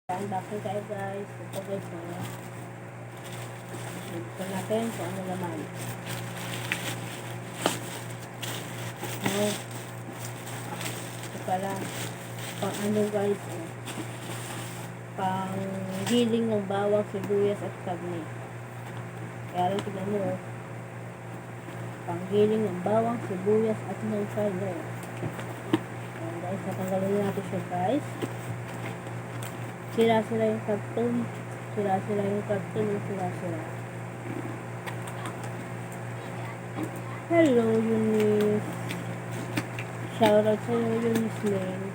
Unboxing tayo guys. Ito guys na. Ito natin kung ano naman. Ito pala. Pang ano guys. Pang giling ng bawang, sibuyas at karne. Kaya lang tignan mo. Pang giling ng bawang, sibuyas at ng karne. Ayan guys. Natanggalin natin siya guys. Sira-sira yung karton. Sira-sira yung karton. Sira-sira. Hello, Eunice. Shoutout sa iyo, Eunice Lane.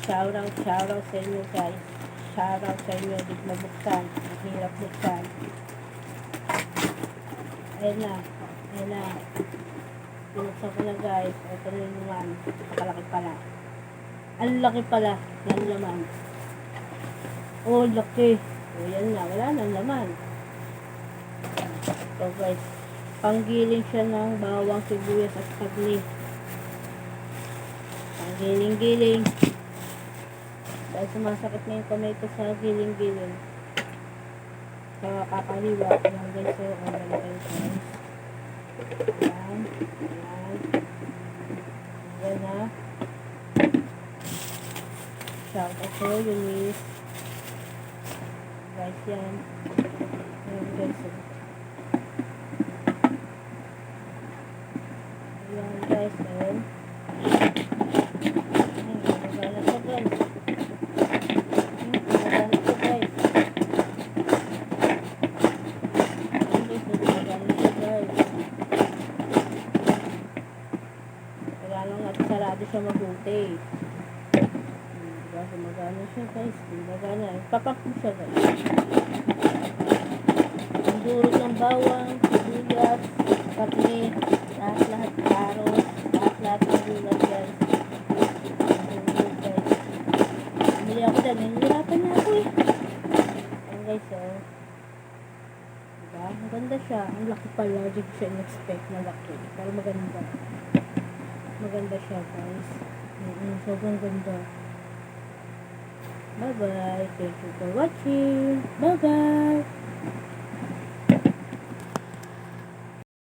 Shoutout sa inyo, guys. Shoutout sa inyo. Di mabuksan. Hirap buksan. Ayan na. Ayan na. Binuksan ko na, guys. Ito na yung naman. Nakalaki pala. Ang laki pala ng laman. Oh, laki. O, yan na. Wala nang laman. So, guys. Panggiling siya ng bawang, sibuyas at karne. Panggiling-giling. Dahil sumasakit na yung kamay ko sa giling-giling. Sa kakaliwa. Ayan, guys. So, ang lalaki guys. Ayan. Ayan. Ayan na. Shout out to Eunice. Guys, yan. Ayan guys. Ayan guys. Ayan. Ayan. Magana siya guys. Magana siya guys. Magana siya guys. Kailangan at sarado siya mabuti. Gumagana siya guys. Gumagana. Papak mo siya guys. Ang durog ng bawang, sibuyas, karne, lahat karos, lahat ng gulay guys. Ang durog guys. Bumili ako dyan. Nahihirapan na ako eh. Ayan guys oh. Diba? Maganda siya. Ang laki pala. Hindi ko siya in-expect na laki. Pero maganda. Maganda siya guys. Sobrang ganda. Bye-bye. Thank you for watching. Bye-bye.